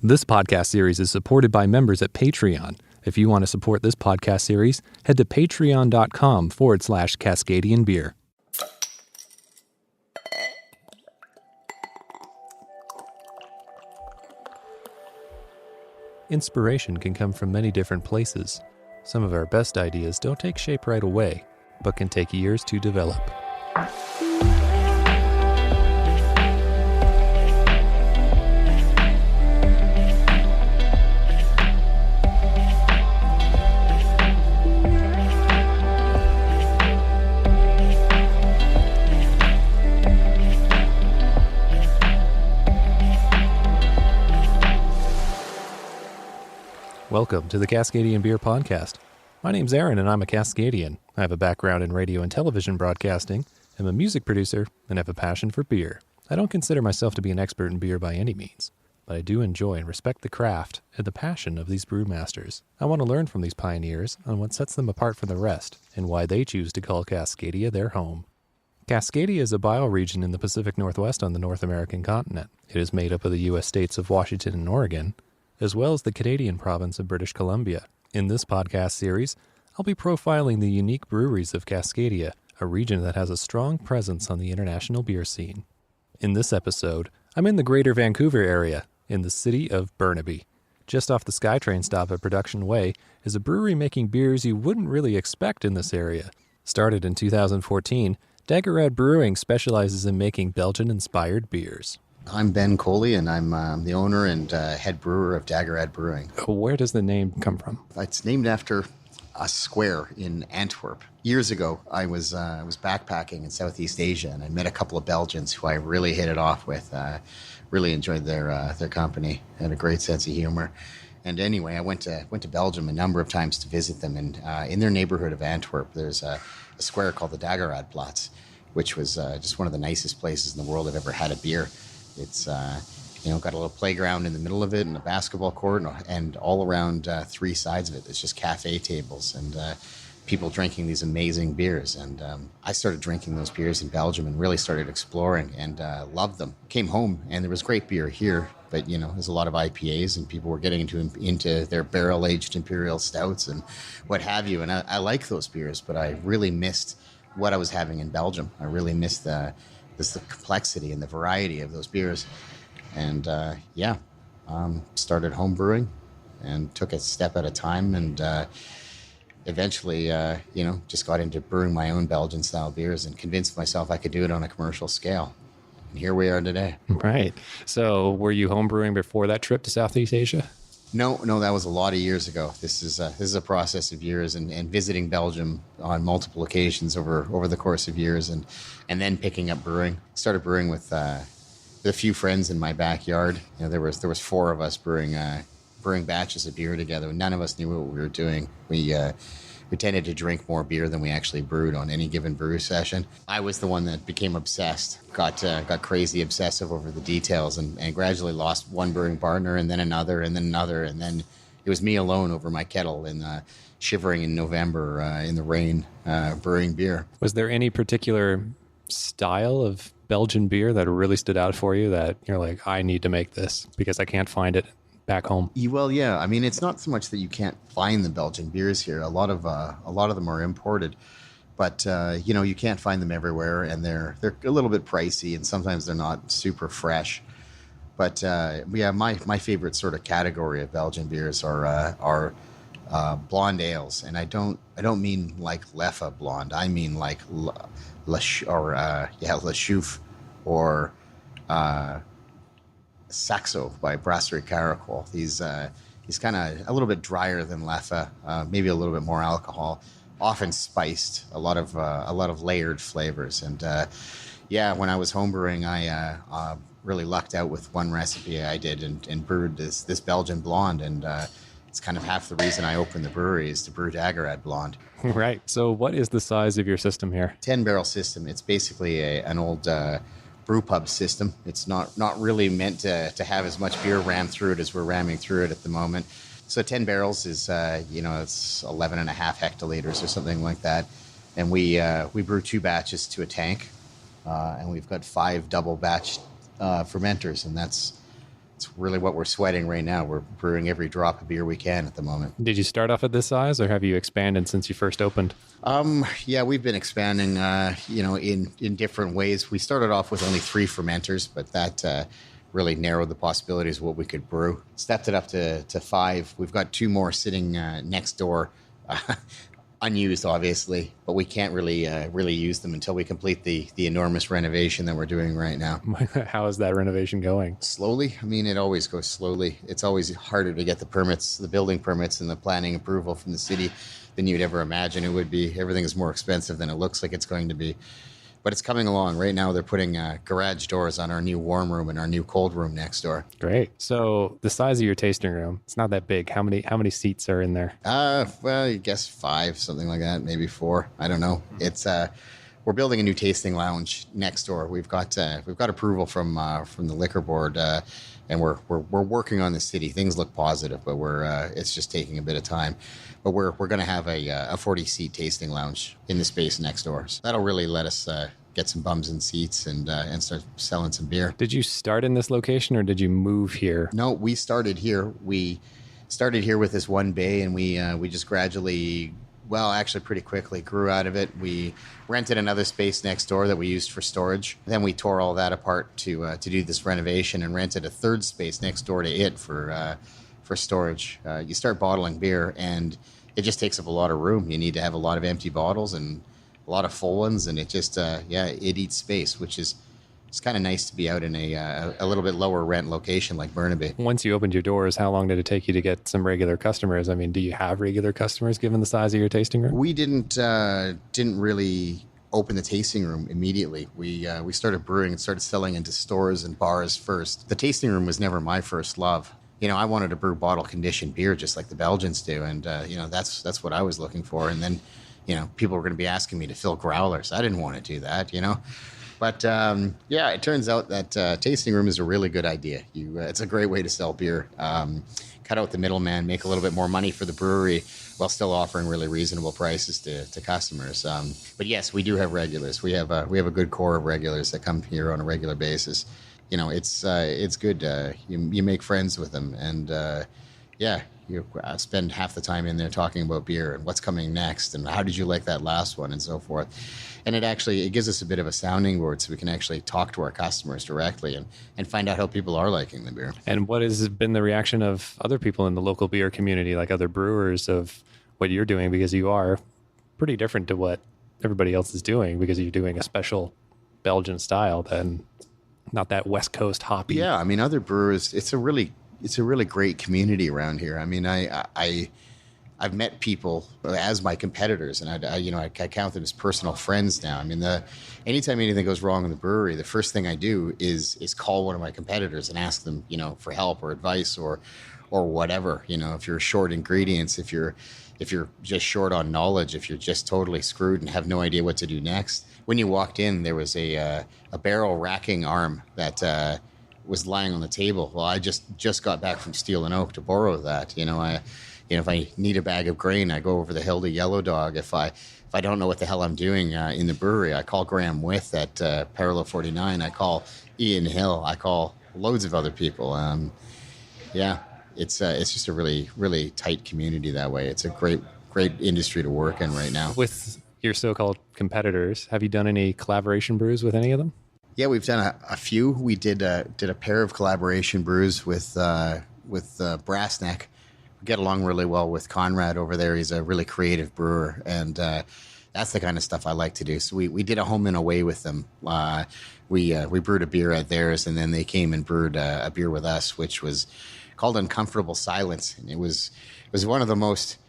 This podcast series is supported by members at Patreon. If you want to support this podcast series, head to patreon.com/Cascadian beer. Inspiration can come from many different places. Some of our best ideas don't take shape right away, but can take years to develop. Welcome to the Cascadian Beer Podcast. My name's Aaron and I'm a Cascadian. I have a background in radio and television broadcasting, am a music producer, and have a passion for beer. I don't consider myself to be an expert in beer by any means, but I do enjoy and respect the craft and the passion of these brewmasters. I want to learn from these pioneers on what sets them apart from the rest and why they choose to call Cascadia their home. Cascadia is a bioregion in the Pacific Northwest on the North American continent. It is made up of the U.S. states of Washington and Oregon, as well as the Canadian province of British Columbia. In this podcast series, I'll be profiling the unique breweries of Cascadia, a region that has a strong presence on the international beer scene. In this episode, I'm in the Greater Vancouver area, in the city of Burnaby. Just off the SkyTrain stop at Production Way is a brewery making beers you wouldn't really expect in this area. Started in 2014, Dagarad Brewing specializes in making Belgian-inspired beers. I'm Ben Coli, and I'm the owner and head brewer of Dageraad Brewing. Where does the name come from? It's named after a square in Antwerp. Years ago, I was backpacking in Southeast Asia, and I met a couple of Belgians who I really hit it off with. Really enjoyed their company. Had a great sense of humor. And anyway, I went to Belgium a number of times to visit them, and in their neighborhood of Antwerp, there's a square called the Dageraad Platz, which was just one of the nicest places in the world I've ever had a beer. It's, got a little playground in the middle of it and a basketball court, and all around three sides of it, it's just cafe tables and people drinking these amazing beers. And I started drinking those beers in Belgium and really started exploring and loved them. Came home and there was great beer here, but, there's a lot of IPAs and people were getting into their barrel-aged imperial stouts and what have you. And I like those beers, but I really missed what I was having in Belgium. I really missed the complexity and the variety of those beers. And started home brewing and took a step at a time, and eventually just got into brewing my own Belgian style beers and convinced myself I could do it on a commercial scale. And here we are today. Right. So were you home brewing before that trip to Southeast Asia? No, that was a lot of years ago. This is a process of years and visiting Belgium on multiple occasions over the course of years, and then picking up brewing. Started brewing with a few friends in my backyard. There was four of us brewing batches of beer together. None of us knew what we were doing. We tended to drink more beer than we actually brewed on any given brew session. I was the one that became obsessed, got crazy obsessive over the details, and gradually lost one brewing partner, and then another, and then another, and then it was me alone over my kettle and shivering in November in the rain, brewing beer. Was there any particular style of Belgian beer that really stood out for you that you're like, I need to make this because I can't find it back home? Well, yeah. I mean, it's not so much that you can't find the Belgian beers here. A lot of them are imported, but you can't find them everywhere, and they're a little bit pricey, and sometimes they're not super fresh. But my favorite sort of category of Belgian beers are blonde ales, and I don't mean like Leffe blonde. I mean like La Chouffe or Saxo by Brasserie Caracol. These kind of a little bit drier than Leffe, maybe a little bit more alcohol, often spiced, a lot of layered flavors. And when I was homebrewing, I really lucked out with one recipe I did and brewed this Belgian blonde, and it's kind of half the reason I opened the brewery is to brew Dagarad blonde. Right. So what is the size of your system here? 10-barrel system. It's basically an old brew pub system. It's not really meant to have as much beer rammed through it as we're ramming through it at the moment. So 10 barrels is, it's 11 and a half hectoliters or something like that. And we brew 2 batches to a tank. And we've got 5 double batch fermenters, and that's It's really what we're sweating right now. We're brewing every drop of beer we can at the moment. Did you start off at this size, or have you expanded since you first opened? Yeah, we've been expanding, in different ways. We started off with only 3 fermenters, but that really narrowed the possibilities of what we could brew. Stepped it up to 5. We've got 2 more sitting next door, unused, obviously, but we can't really use them until we complete the enormous renovation that we're doing right now. How is that renovation going? Slowly. I mean, it always goes slowly. It's always harder to get the permits, the building permits and the planning approval from the city than you'd ever imagine it would be. Everything is more expensive than it looks like it's going to be. But it's coming along. Right now, they're putting garage doors on our new warm room and our new cold room next door. Great. So the size of your tasting room, it's not that big. How many seats are in there? Well, I guess 5, something like that, maybe 4. I don't know. It's we're building a new tasting lounge next door. We've got approval from the liquor board, and we're working on the city. Things look positive, but it's just taking a bit of time. But we're going to have a 40-seat tasting lounge in the space next door. So that'll really let us get some bums in seats and start selling some beer. Did you start in this location, or did you move here? No, we started here. We started here with this one bay, and we just gradually, well, actually pretty quickly grew out of it. We rented another space next door that we used for storage. Then we tore all that apart to do this renovation and rented a third space next door to it for storage. You start bottling beer, and it just takes up a lot of room. You need to have a lot of empty bottles and a lot of full ones, and it just it eats space, which is it's kind of nice to be out in a little bit lower rent location like Burnaby. Once you opened your doors, how long did it take you to get some regular customers? I mean, do you have regular customers given the size of your tasting room? We didn't really open the tasting room immediately. We started brewing and started selling into stores and bars first. The tasting room was never my first love. I wanted to brew bottle conditioned beer just like the Belgians do, and that's what I was looking for. And then people were going to be asking me to fill growlers. I didn't want to do that, But it turns out that tasting room is a really good idea. It's a great way to sell beer. Cut out the middleman, make a little bit more money for the brewery while still offering really reasonable prices to customers. But yes, we do have regulars. We have a good core of regulars that come here on a regular basis. It's good. You make friends with them, and you spend half the time in there talking about beer and what's coming next and how did you like that last one and so forth. And it gives us a bit of a sounding board so we can actually talk to our customers directly and find out how people are liking the beer. And what has been the reaction of other people in the local beer community, like other brewers, of what you're doing? Because you are pretty different to what everybody else is doing, because you're doing a special Belgian style, then not that West Coast hoppy. Yeah, I mean, other brewers, it's a really great community around here. I mean, I've met people as my competitors, and I count them as personal friends now. I mean, anytime anything goes wrong in the brewery, the first thing I do is call one of my competitors and ask them, for help or advice or whatever. If you're short ingredients, if you're just short on knowledge, if you're just totally screwed and have no idea what to do next. When you walked in, there was a barrel racking arm that was lying on the table. Well, I just got back from Steel and Oak to borrow that. If I need a bag of grain, I go over the hill to Yellow Dog. If I don't know what the hell I'm doing in the brewery, I call Graham With at Parallel 49. I call Ian Hill. I call loads of other people. It's just a really, really tight community that way. It's a great industry to work in right now. With your so-called competitors, have you done any collaboration brews with any of them? Yeah, we've done a few. We did a pair of collaboration brews with Brassneck. We get along really well with Conrad over there. He's a really creative brewer, and that's the kind of stuff I like to do. So we did a home and away with them. We brewed a beer at theirs, and then they came and brewed a beer with us, which was called Uncomfortable Silence. And it was one of the most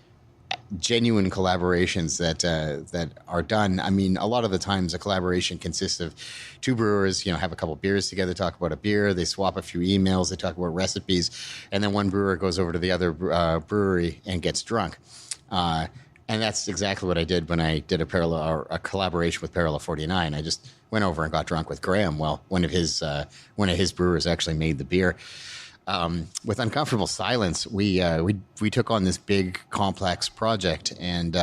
genuine collaborations that are done. I mean, a lot of the times a collaboration consists of two brewers, have a couple beers together, talk about a beer, they swap a few emails, they talk about recipes, and then one brewer goes over to the other brewery and gets drunk. And that's exactly what I did when I did a collaboration with Parallel 49. I just went over and got drunk with Graham. Well, one of his brewers actually made the beer. With Uncomfortable Silence, we took on this big complex project, and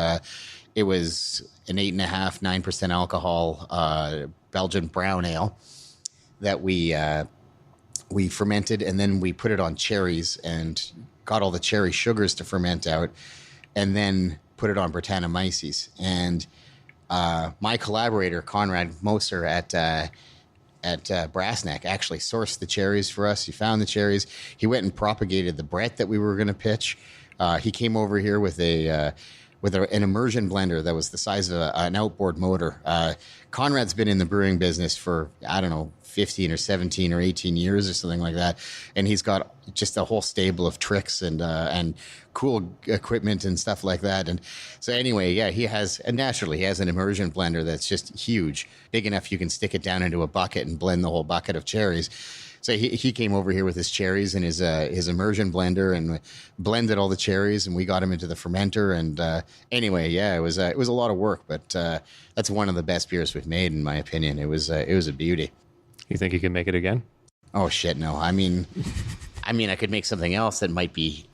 it was an 8.5%, 9% alcohol Belgian brown ale that we We fermented, and then we put it on cherries and got all the cherry sugars to ferment out, and then put it on Brettanomyces. And my collaborator, Conrad Moser at Brassneck, actually sourced the cherries for us. He found the cherries. He went and propagated the Brett that we were going to pitch. He came over here with an immersion blender that was the size of an outboard motor. Conrad's been in the brewing business for, I don't know, 15 or 17 or 18 years or something like that. And he's got just a whole stable of tricks and cool equipment and stuff like that. And so anyway, yeah, he has an immersion blender that's just huge, big enough you can stick it down into a bucket and blend the whole bucket of cherries. So he came over here with his cherries and his immersion blender and blended all the cherries, and we got him into the fermenter. And anyway, yeah, it was a lot of work, but that's one of the best beers we've made, in my opinion. It was a beauty. You think you can make it again? Oh shit, no. I mean, I could make something else that might be,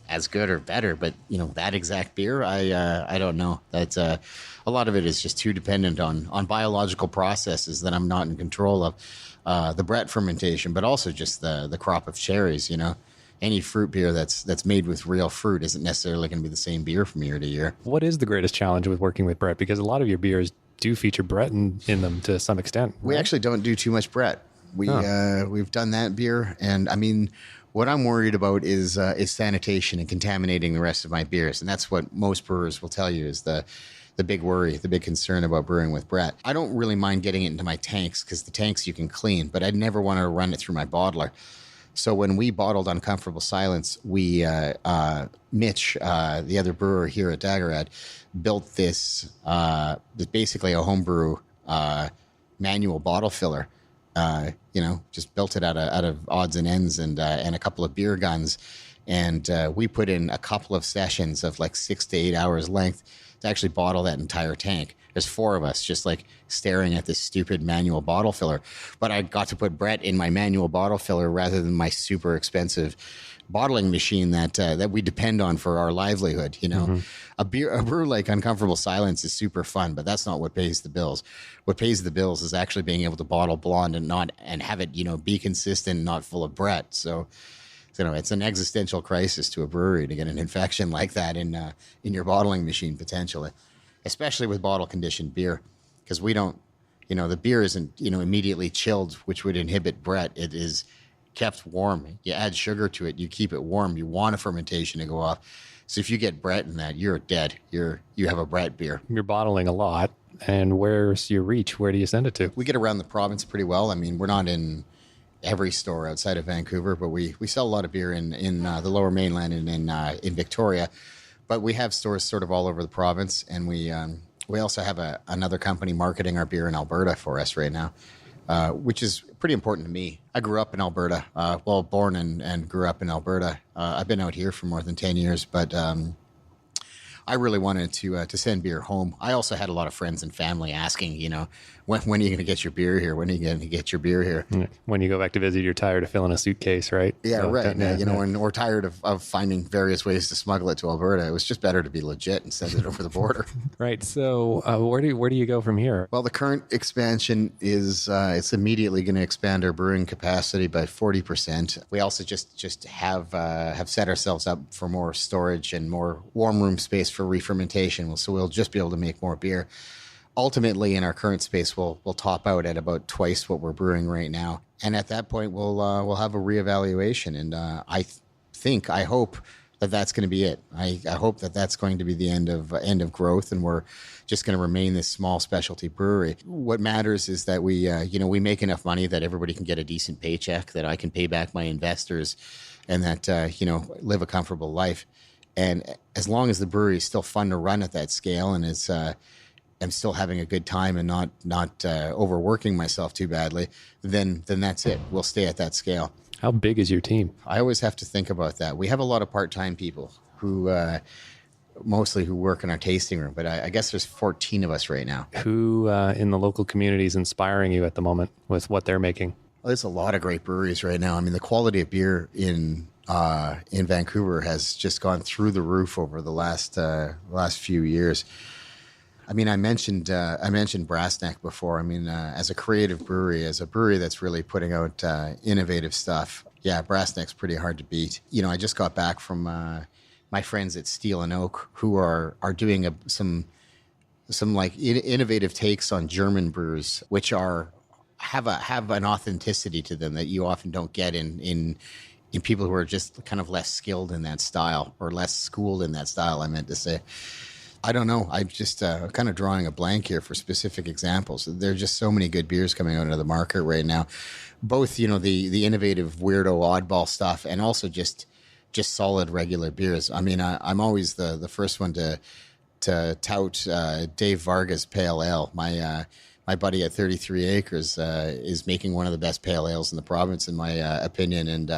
as good or better, but that exact beer, I don't know. That's a lot of it is just too dependent on biological processes that I'm not in control of. The Brett fermentation, but also just the crop of cherries. Any fruit beer that's made with real fruit isn't necessarily going to be the same beer from year to year. What is the greatest challenge with working with Brett? Because a lot of your beers do feature Brett in them to some extent. Right? We actually don't do too much Brett. We've done that beer, and I mean, what I'm worried about is sanitation and contaminating the rest of my beers, and that's what most brewers will tell you is the big worry, the big concern about brewing with Brett. I don't really mind getting it into my tanks because the tanks you can clean, but I'd never want to run it through my bottler. So when we bottled Uncomfortable Silence, we Mitch, the other brewer here at Dagarad, built this basically a homebrew manual bottle filler. Just built it out of odds and ends and a couple of beer guns, and we put in a couple of sessions of like 6 to 8 hours length to actually bottle that entire tank. There's 4 of us just like staring at this stupid manual bottle filler. But I got to put Brett in my manual bottle filler rather than my super expensive bottling machine that we depend on for our livelihood. Mm-hmm. A brew like Uncomfortable Silence is super fun, but that's not what pays the bills. What pays the bills is actually being able to bottle blonde and have it, be consistent, not full of Brett. So it's an existential crisis to a brewery to get an infection like that in your bottling machine potentially, especially with bottle conditioned beer, because we don't, the beer isn't, immediately chilled, which would inhibit Brett. It is kept warm. You add sugar to it, you keep it warm. You want a fermentation to go off. So if you get Brett in that, you're dead. You have a Brett beer. You're bottling a lot, and where's your reach? Where do you send it to? We get around the province pretty well. I mean, we're not in every store outside of Vancouver, but we sell a lot of beer in the Lower Mainland and in Victoria. But we have stores sort of all over the province, and we also have another company marketing our beer in Alberta for us right now, which is pretty important to me. I grew up in Alberta, born and grew up in Alberta. I've been out here for more than 10 years, but I really wanted to send beer home. I also had a lot of friends and family asking, when are you going to get your beer here? When are you going to get your beer here? When you go back to visit, you're tired of filling a suitcase, right? Yeah, so, right. And we're tired of finding various ways to smuggle it to Alberta. It was just better to be legit and send it over the border. Right. So where do you go from here? Well, the current expansion is it's immediately going to expand our brewing capacity by 40%. We also just have set ourselves up for more storage and more warm room space for re-fermentation. So we'll just be able to make more beer. Ultimately, in our current space, we'll top out at about twice what we're brewing right now, and at that point, we'll have a reevaluation. And I hope that that's going to be it. I hope that that's going to be the end of growth, and we're just going to remain this small specialty brewery. What matters is that we make enough money that everybody can get a decent paycheck, that I can pay back my investors, and that live a comfortable life. And as long as the brewery is still fun to run at that scale, and it's I'm still having a good time and not overworking myself too badly, then that's it. We'll stay at that scale. How big is your team? I always have to think about that. We have a lot of part-time people who mostly work in our tasting room, but I guess there's 14 of us right now. Who in the local community is inspiring you at the moment with what they're making? Well, there's a lot of great breweries right now. I mean, the quality of beer in Vancouver has just gone through the roof over the last few years. I mean, I mentioned Brassneck before. I mean, as a creative brewery, as a brewery that's really putting out innovative stuff, yeah, Brassneck's pretty hard to beat. You know, I just got back from my friends at Steel and Oak, who are doing some like innovative takes on German brews, which have an authenticity to them that you often don't get in people who are just kind of less skilled in that style, or less schooled in that style, I meant to say. I don't know. I'm just kind of drawing a blank here for specific examples. There are just so many good beers coming out into the market right now. Both, you know, the innovative, weirdo, oddball stuff, and also just solid, regular beers. I mean, I'm always the first one to tout Dave Varga's Pale Ale. My buddy at 33 Acres is making one of the best pale ales in the province, in my opinion, and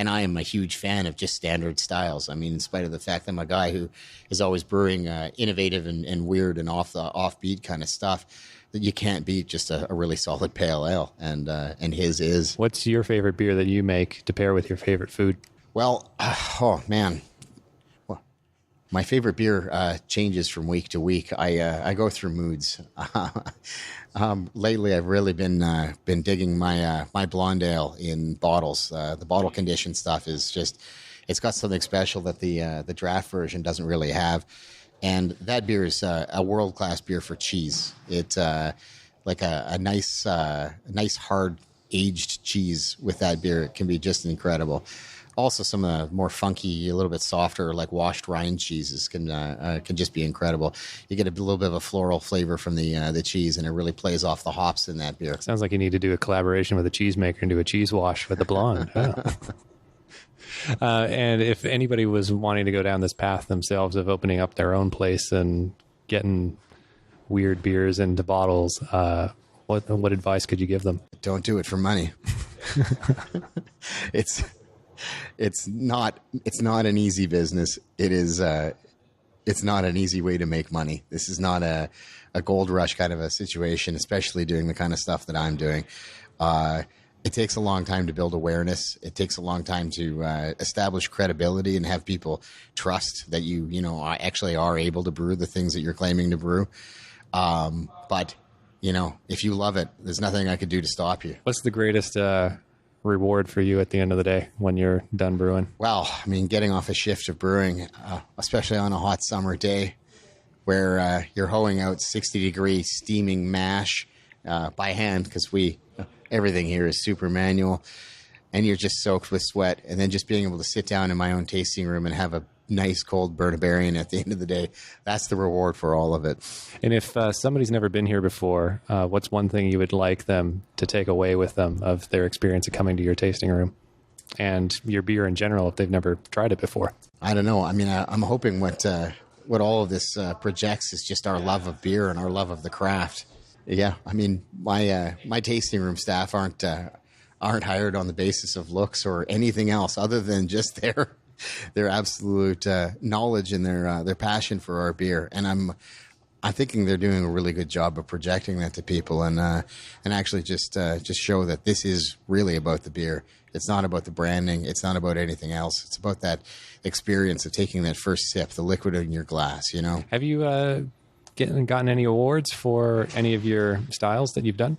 I am a huge fan of just standard styles. I mean, in spite of the fact that I'm a guy who is always brewing innovative and weird and offbeat kind of stuff, that you can't beat just a really solid pale ale, and his is. What's your favorite beer that you make to pair with your favorite food? Well, oh man. My favorite beer changes from week to week. I go through moods. Lately, I've really been digging my blonde ale in bottles. The bottle condition stuff is just, it's got something special that the draft version doesn't really have. And that beer is a world class beer for cheese. It's like a nice hard aged cheese with that beer. It can be just incredible. Also, some of the more funky, a little bit softer, like washed rind cheeses can just be incredible. You get a little bit of a floral flavor from the cheese, and it really plays off the hops in that beer. Sounds like you need to do a collaboration with a cheesemaker and do a cheese wash with the blonde. Oh. And if anybody was wanting to go down this path themselves of opening up their own place and getting weird beers into bottles, what advice could you give them? Don't do it for money. It's not an easy business. It's not an easy way to make money. This is not a gold rush kind of a situation, especially doing the kind of stuff that I'm doing. It takes a long time to build awareness. It takes a long time to establish credibility and have people trust that you actually are able to brew the things that you're claiming to brew. But if you love it, there's nothing I could do to stop you. What's the greatest reward for you at the end of the day when you're done brewing? Well, I mean, getting off a shift of brewing, especially on a hot summer day where you're hoeing out 60-degree steaming mash by hand, because everything here is super manual, and you're just soaked with sweat, and then just being able to sit down in my own tasting room and have a nice cold Burnaby at the end of the day, that's the reward for all of it. And if somebody's never been here before, what's one thing you would like them to take away with them of their experience of coming to your tasting room and your beer in general if they've never tried it before? I don't know. I mean, I'm hoping what all of this projects is just our love of beer and our love of the craft. Yeah, I mean, my tasting room staff aren't hired on the basis of looks or anything else other than just their absolute knowledge and their passion for our beer. And I'm thinking they're doing a really good job of projecting that to people, and actually just show that this is really about the beer. It's not about the branding. It's not about anything else. It's about that experience of taking that first sip, the liquid in your glass. Have you gotten any awards for any of your styles that you've done?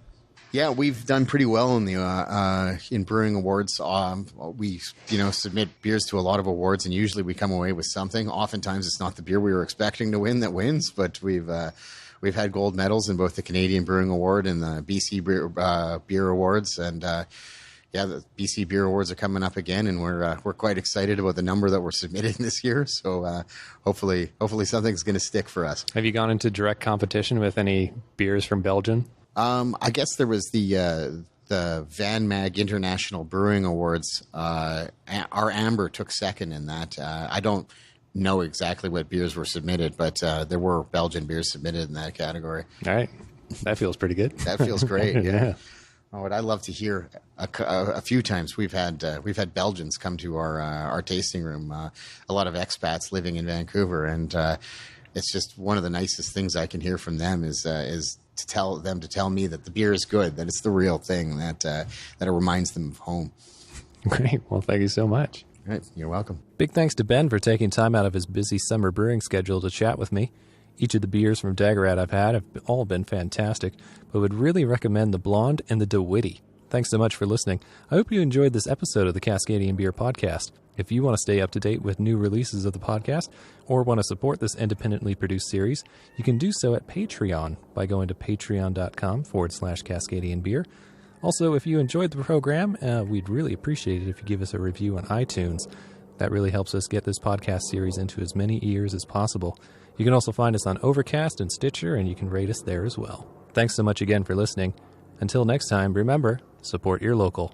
Yeah, we've done pretty well in the in brewing awards. We submit beers to a lot of awards, and usually we come away with something. Oftentimes, it's not the beer we were expecting to win that wins, but we've had gold medals in both the Canadian Brewing Award and the BC Beer Awards, and the BC Beer Awards are coming up again, and we're quite excited about the number that we're submitting this year. So hopefully something's going to stick for us. Have you gone into direct competition with any beers from Belgium? I guess there was the Van Mag International Brewing Awards. Our Amber took second in that. I don't know exactly what beers were submitted, but there were Belgian beers submitted in that category. All right. That feels pretty good. That feels great. Yeah. Oh, what I love to hear a few times we've had Belgians come to our tasting room. A lot of expats living in Vancouver, and it's just one of the nicest things I can hear from them is to tell me that the beer is good, that it's the real thing, that it reminds them of home. Great. Well, thank you so much. All right. You're welcome. Big thanks to Ben for taking time out of his busy summer brewing schedule to chat with me. Each of the beers from Dagarad I've had have all been fantastic, but would really recommend the Blonde and the DeWitty. Thanks so much for listening. I hope you enjoyed this episode of the Cascadian Beer Podcast. If you want to stay up to date with new releases of the podcast or want to support this independently produced series, you can do so at Patreon by going to patreon.com/CascadianBeer. Also, if you enjoyed the program, we'd really appreciate it if you give us a review on iTunes. That really helps us get this podcast series into as many ears as possible. You can also find us on Overcast and Stitcher, and you can rate us there as well. Thanks so much again for listening. Until next time, remember, support your local.